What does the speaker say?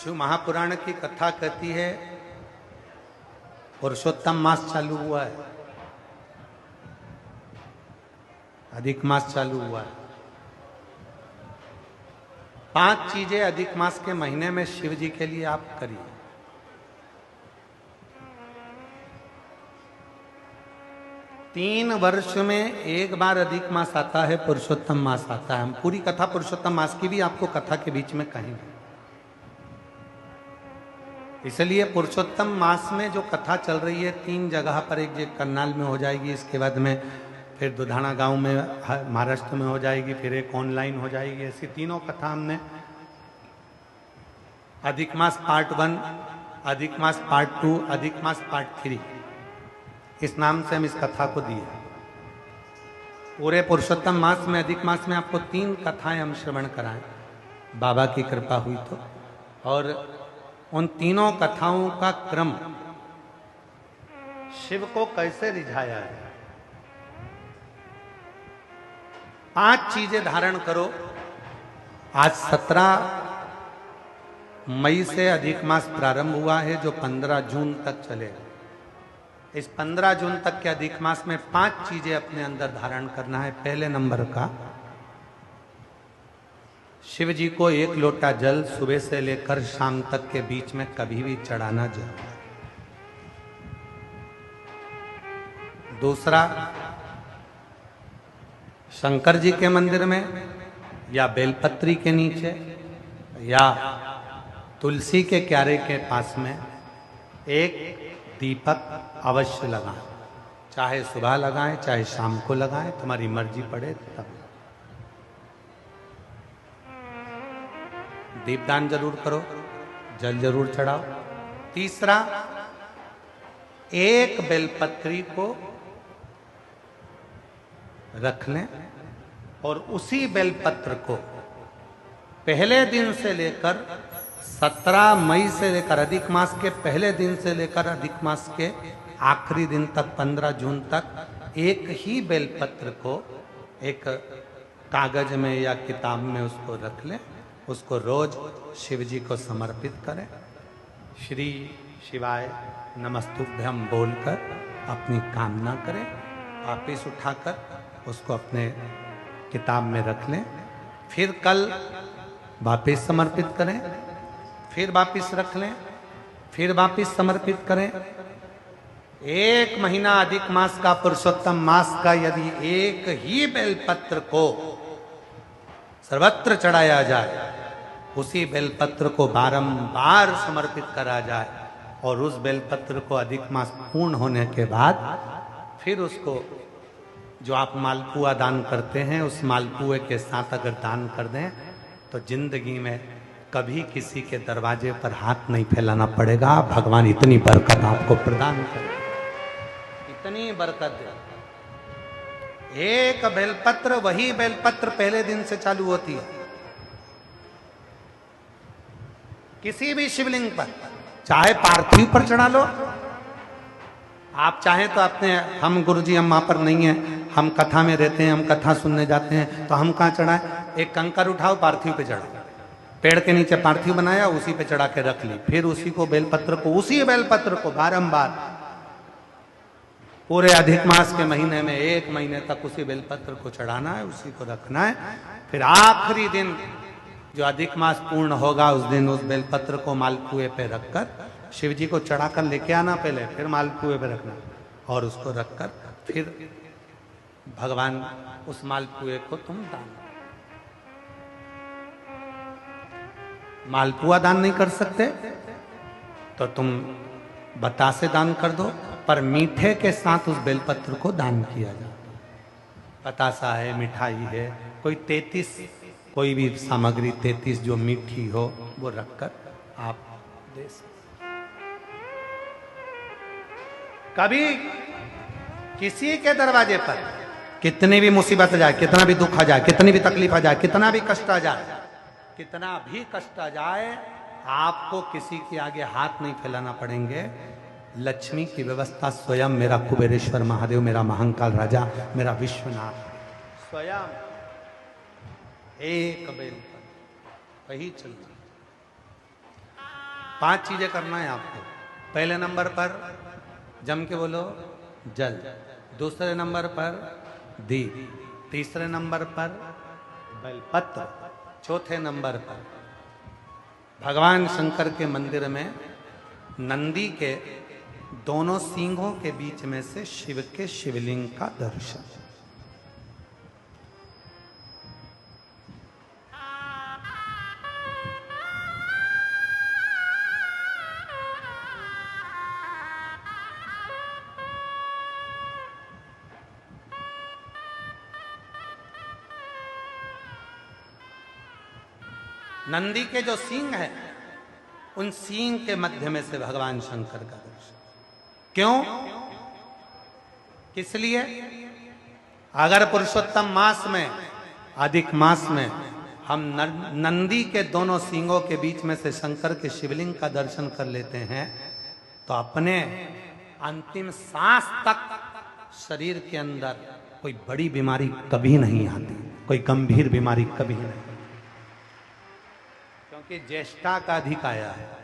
शिव महापुराण की कथा कहती है पुरुषोत्तम मास चालू हुआ है, अधिक मास चालू हुआ है। 5 चीजें अधिक मास के महीने में शिव जी के लिए आप करिए। तीन वर्ष में एक बार अधिक मास आता है, पुरुषोत्तम मास आता है। हम पूरी कथा पुरुषोत्तम मास की भी आपको कथा के बीच में कहेंगे। इसलिए पुरुषोत्तम मास में जो कथा चल रही है 3 जगह पर, एक जगह करनाल में हो जाएगी, इसके बाद में फिर दुधाना गांव में महाराष्ट्र में हो जाएगी, फिर एक ऑनलाइन हो जाएगी। ऐसी तीनों कथा हमने अधिक मास पार्ट 1, अधिक मास पार्ट 2, अधिक मास पार्ट 3, इस नाम से हम इस कथा को दिए। पूरे पुरुषोत्तम मास में, अधिक मास में आपको 3 कथाएं हम श्रवण कराएं, बाबा की कृपा हुई तो। और उन तीनों कथाओं का क्रम, शिव को कैसे रिझाया है। 5 चीजें धारण करो। आज 17 मई से अधिक मास प्रारंभ हुआ है, जो 15 जून तक चलेगा। इस 15 जून तक के अधिक मास में 5 चीजें अपने अंदर धारण करना है। पहले नंबर का, शिव जी को 1 लोटा जल सुबह से लेकर शाम तक के बीच में कभी भी चढ़ाना जरूर। दूसरा, शंकर जी के मंदिर में या बेलपत्री के नीचे या तुलसी के क्यारे के पास में एक दीपक अवश्य लगाएं। चाहे सुबह लगाएं, चाहे शाम को लगाएं, तुम्हारी मर्जी पड़े तब। दीपदान जरूर करो, जल जरूर चढ़ाओ। तीसरा, एक बेलपत्री को रख लें और उसी बेलपत्र को पहले दिन से लेकर 17 मई से लेकर, अधिक मास के पहले दिन से लेकर अधिक मास के आखिरी दिन तक 15 जून तक एक ही बेलपत्र को एक कागज में या किताब में उसको रख लें। उसको रोज शिव जी को समर्पित करें। श्री शिवाय नमस्तुभ्यम बोलकर अपनी कामना करें। वापिस उठाकर उसको अपने किताब में रख लें। फिर कल वापिस समर्पित करें, फिर वापिस रख लें, फिर वापिस समर्पित करें। 1 महीना अधिक मास का, पुरुषोत्तम मास का, यदि एक ही बेलपत्र को सर्वत्र चढ़ाया जाए, उसी बेलपत्र को बारंबार समर्पित करा जाए और उस बेलपत्र को अधिक मास पूर्ण होने के बाद फिर उसको, जो आप मालपुआ दान करते हैं, उस मालपुए के साथ अगर दान कर दें तो जिंदगी में कभी किसी के दरवाजे पर हाथ नहीं फैलाना पड़ेगा। भगवान इतनी बरकत आपको प्रदान करे, इतनी बरकत दे। एक बेलपत्र, वही बेलपत्र पहले दिन से चालू होती है। किसी भी शिवलिंग पर, चाहे पार्थिव पर चढ़ा लो, आप चाहें तो अपने, हम गुरुजी हम वहां पर नहीं है, हम कथा में रहते हैं, हम कथा सुनने जाते हैं, तो हम कहाँ चढ़ाएं? एक कंकर उठाओ, पार्थिव पे चढ़ाओ। पेड़ के नीचे पार्थिव बनाया, उसी पे चढ़ा के रख ली। फिर उसी को बेलपत्र को, उसी बेलपत्र को बारंबार पूरे अधिक मास के महीने में 1 महीने तक उसी बेलपत्र को चढ़ाना है, उसी को रखना है। फिर आखिरी दिन जो अधिक मास पूर्ण होगा, उस दिन उस बेलपत्र को मालपुए पे रखकर शिव जी को चढ़ाकर लेके आना पहले, फिर मालपुए पे रखना और उसको रखकर फिर भगवान उस मालपुए को तुम दान। मालपुआ दान नहीं कर सकते तो तुम बतासे दान कर दो, पर मीठे के साथ उस बेलपत्र को दान किया जाता है। बतासा है, मिठाई है, कोई 33, कोई भी सामग्री 33 जो मीठी हो वो रखकर आप दे सकते। कभी किसी के दरवाजे पर कितनी भी मुसीबत आ जाए, कितना भी दुख आ जाए, कितनी भी तकलीफ आ जाए, कितना भी कष्ट आ जाए, कितना भी कष्ट आ जाए, आपको किसी के आगे हाथ नहीं फैलाना पड़ेंगे। लक्ष्मी की व्यवस्था स्वयं मेरा कुबेरेश्वर महादेव, मेरा महाकाल राजा, मेरा विश्वनाथ स्वयं एक बेल पर वही चलती। 5 चीजें करना है आपको। पहले नंबर पर जम के बोलो जल, दूसरे नंबर पर दीप, तीसरे नंबर पर बेलपत्र, चौथे नंबर पर भगवान शंकर के मंदिर में नंदी के दोनों सींगों के बीच में से शिव के शिवलिंग का दर्शन। नंदी के जो सींग है, उन सींग के मध्य में से भगवान शंकर का दर्शन। क्यों? किस लिए? अगर पुरुषोत्तम मास में, अधिक मास में हम नंदी के दोनों सींगों के बीच में से शंकर के शिवलिंग का दर्शन कर लेते हैं तो अपने अंतिम सांस तक शरीर के अंदर कोई बड़ी बीमारी कभी नहीं आती, कोई गंभीर बीमारी कभी नहीं, क्योंकि ज्येष्ठा का अधिक आया है।